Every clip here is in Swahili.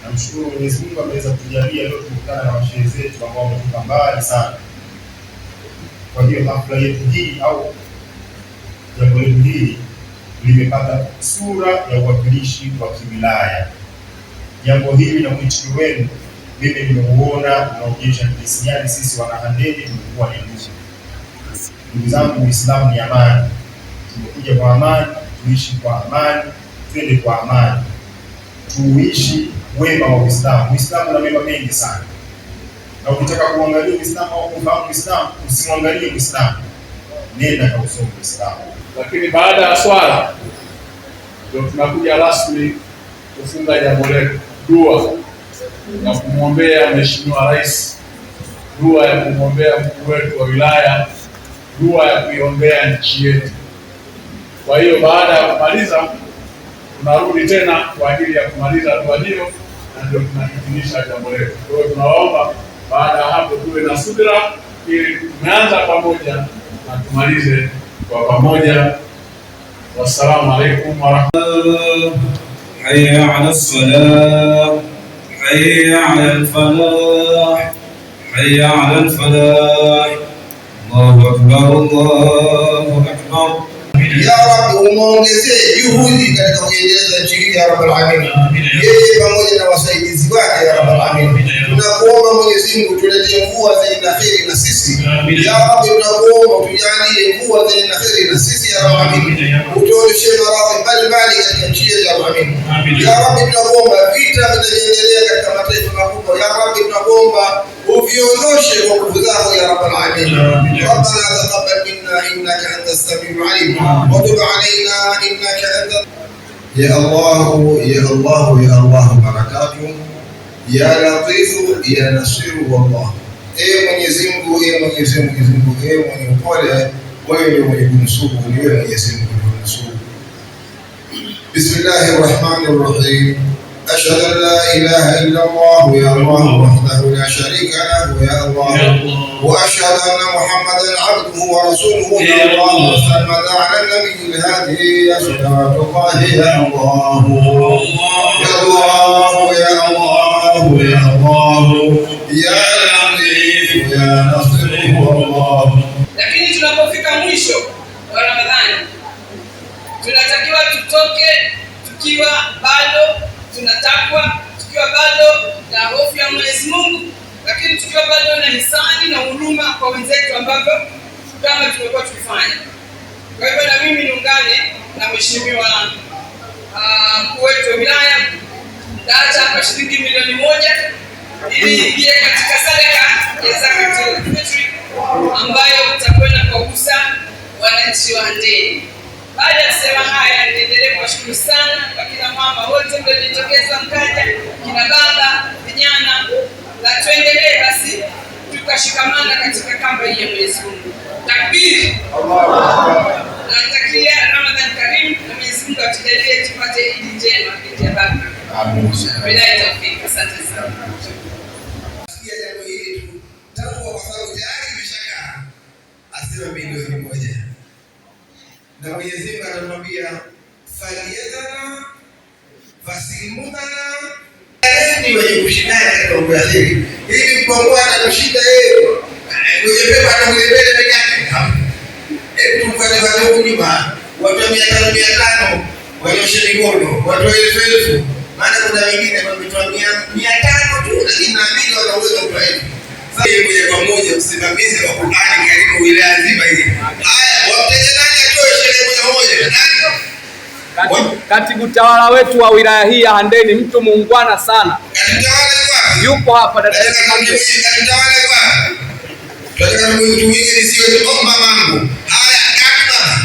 Namshukuru Mwenyezi Mungu ameweza kujalia leo tukutana na washehe zetu ambao wametoka mbali sana. Kwa hiyo hafla yetu hii au jambo letu hili limepata sura ya uwakilishi wa kiwilaya. Jambo hili na mwitikio wenu mimi nimeuona unaonyesha jinsi gani sisi wanahandeni tumekuwa ni ndugu. Ndugu zangu, Uislamu ni amani. Tumekuja kwa amani, tuishi kwa amani, twende kwa amani, tuishi wema wa Uislamu. Uislamu una mema mengi sana, na ukitaka kuangalia Uislamu au kufahamu Uislamu, usimwangalie Uislamu, nenda kwa usome Uislamu. Lakini baada ya swala ndio tunakuja rasmi kufunga jambo letu, dua ya kumwombea Mheshimiwa Rais, dua ya kumwombea mkuu wetu wa wilaya, dua ya kuiombea nchi yetu. Kwa hiyo baada ya kumaliza tunarudi tena kwa ajili ya kumaliza dua hiyo, na ndio tunahitimisha jambo letu. Kwa hiyo tunawaomba baada ya hapo tuwe na subira, ili tumeanza pamoja na tumalize kwa pamoja. Wassalamu alaikum warahmatullahi. Hayya ala salam, hayya ala falah, hayya ala falah. Allahu akbar, Allahu akbar. Ya Rabbi, umuongezee juhudi katika kuendeleza nchi hii ya Rabbal Alamin, yeye pamoja na wasaidizi wake ya Rabbal Alamin. Tunakuomba Mwenyezi Mungu tuletee mvua zenye kheri na sisi ya Rabbi, tunakuomba tujalie mvua zenye kheri na sisi ya Rabbal Alamin, utuondoshe maradhi mbalimbali katika nchi yetu ya Rabbal Alamin. Ya Rabbi, tunakuomba vita vinavyoendelea katika mataifa makubwa ya Rabbi, tunakuomba uviondoshe kwa nguvu zako ya Rabbal Alamin. Rabbana taqabbal minna innaka antas samiul alim وتب علينا إنك أنت. يا الله يا الله يا الله بركاته يا لطيف يا نصير والله. Mwenyezi Mungu, Mwenyezi Mungu, mwenye upole, wewe ndiye mwenye kunusuru, wewe Mwenyezi Mungu kunusuru. Bismillahir Rahmanir Rahim. أشهد أن لا إله إلا الله يا الله وحده لا شريك له يا الله، وأشهد أن محمدا عبده ورسوله يا الله، وسلم على النبي الهادي يا صلوات الله يا الله يا الله يا الله يا الله يا لطيف يا نصير والله. Lakini tunapofika mwisho wa Ramadhani tunatakiwa tutoke tukiwa bado tunatakwa, tukiwa bado na hofu ya Mwenyezi Mungu, lakini tukiwa bado na hisani na huruma kwa wenzetu ambavyo kama tumekuwa tukifanya. Kwa hivyo na mimi niungane na Mheshimiwa mkuu wetu wa wilaya, data hapa shilingi milioni 1 ili ingie katika sadaka ya zakatul fitri ambayo itakwenda kugusa wananchi wa Handeni. Baada ya kusema haya, niendelee kuwashukuru sana wakina mama wote mliojitokeza mkaja, kina baba, vijana, na tuendelee basi tukashikamana katika kamba hii ya Mwenyezi Mungu. Takbir! Natakia Ramadhan Karim na Mwenyezi Mungu atujalie tupate Idi njema ya baraka. Amin. Bila tawfik. Asante sana. Sikia jambo hili tu. Tangu kwa sababu tayari imeshakaa. Asema milioni 1. Na Mwenyezi Mungu anamwambia faliyatana fasimutana ni wenye kushindana katika mambo ya kheri. Ili mkomboa anakushinda yeye kwenye pepa na kwenye mbele peke yake. Hebu tumfanye huko nyuma watu 500 wanyoshe mikono, watu 1000. Maana kuna wengine wametoa 500 tu, lakini naamini wanaweza kutoa. Moja kwa moja msimamizi wa Qur'ani karibu wilaya nzima hii. Haya, watengenezaji atoe sherehe moja moja. Katibu tawala wetu wa wilaya hii ya Handeni, mtu muungwana sana. Katibu tawala yupo hapa dada yetu. Katibu tawala kwa. Tunataka mtu mwingine nisiwe omba mambo. Haya, kaka.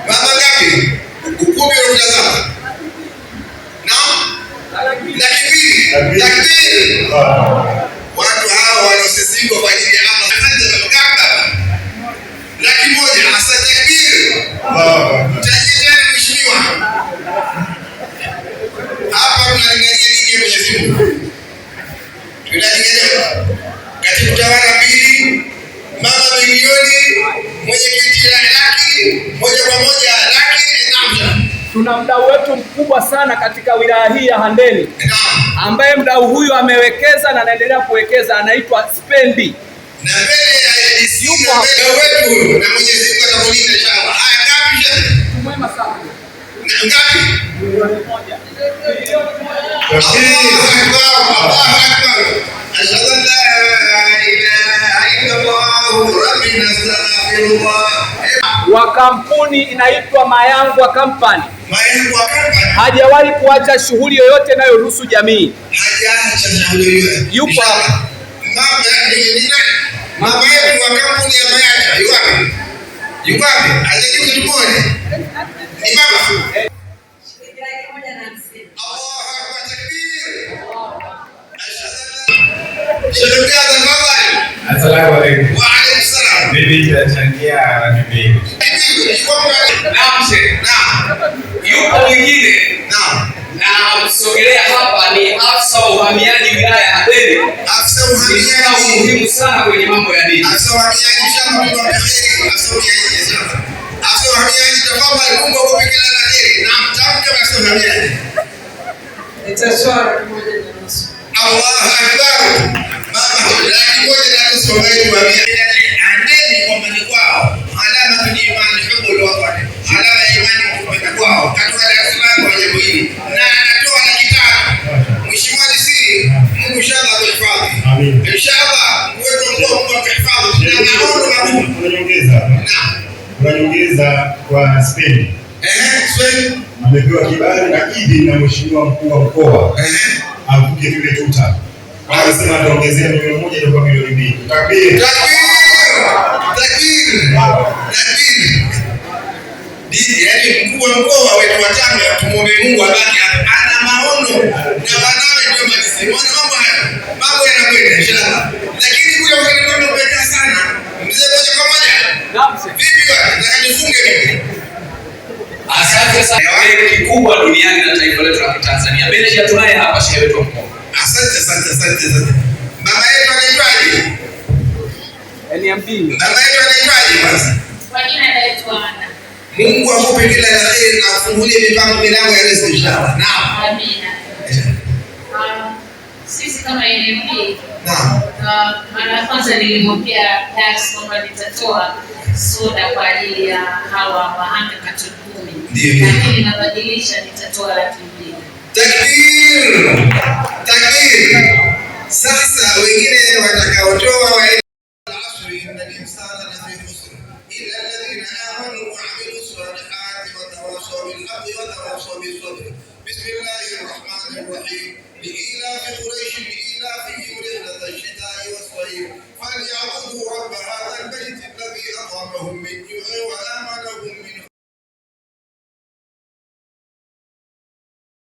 Baba ngapi? 10 unatazama. Naam. Takbir. Takbir. Watu hawa wanaosisimu kwa ajili ya Allah. Asante kaka. 100,000. Asante takbir. Tajiri mheshimiwa. Hapa tunalingania dini ya Mwenyezi Mungu. Tunalingania katibu tawala 2, mama milioni, mwenyekiti laki, moja kwa moja laki. Tuna mdau wetu mkubwa sana katika wilaya hii ya Handeni, ambaye mdau huyu amewekeza na anaendelea kuwekeza, anaitwa Spendi. Na mbele ya DC na mbele wetu, na Mwenyezi Mungu atakulinda inshallah. Haya, ngapi shehe? Mwema sana. Ngapi? Milioni 1. Allahu Akbar. Ashhadu an la ilaha illa Allah rabbina astaghfirullah. Wa kampuni inaitwa Mayangwa Company. Mayangwa Company Hajawahi kuacha shughuli yoyote inayohusu jamii. hajaacha shughuli yoyote. Yupo Mama yetu wa kampuni ya Mayangwa yuko wapi? Yuko wapi? Hajajibu kitu moja. Ni mama. Allahu Akbar, takbir. Assalamu alaikum. Wa alaikum salam. Mimi nitachangia na mimi. Yupo mwingine na msogelea hapa ni afisa wa uhamiaji wilaya ya Handeni. Afisa uhamiaji muhimu sana kwenye mambo ya dini. Afisa uhamiaji shamba kwa kheri. Afisa uhamiaji tafadhali, Mungu akupe kila la kheri. Na mtamke afisa uhamiaji. Nitaswali pamoja na nusu. Allahu Akbar. Mama laki moja na nusu wetu wa Handeni kwa mali kwao. Alama ni imani, hubbul waqti. Alama ya imani kupenda kwao. Katika Dar es Salaam kwa jambo hili. Na anatoa laki 5. Mheshimiwa DC, Mungu inshallah akuhifadhi. Amin. Inshallah uwezo mkubwa Mungu akuhifadhi. Na naona unanyongeza kwa Spendi. Spendi amepewa kibali na idhini na mheshimiwa mkuu wa mkoa avuke vile tuta. Anasema ataongezea milioni 1 ndio kwa milioni 2. Takbir. Yaani mkuu wa mkoa wetu wa Tanga, tumuombe Mungu abaki ana maono na wanawe ndio malizi. Mambo haya, mambo yanakwenda inshallah. Lakini kule ukiniona kupeka sana, mzee moja kwa moja. Vipi wewe? Nataka nifunge vipi? Asante sana. Wewe kikubwa duniani na taifa letu la Tanzania. Mbele ya tunaye hapa shehe wetu mkuu. Asante. Mama yetu anaitwaje? NMB. Mama yetu anaitwaje kwanza? Kwa jina naitwa Ana. Mungu akupe kila la kheri na afungulie milango ya riziki inshallah. Naam. Amina. Sisi kama NMB, Naam. mara ya kwanza nilimwambia Dax kwamba nitatoa soda kwa ajili ya hawa wahanga katoni 10. Lakini nabadilisha, nitatoa laki 2. Takbir. Sasa wengine watakaotoa wa بسم الله الرحمن الرحيم لإيلاف قريش لإيلاف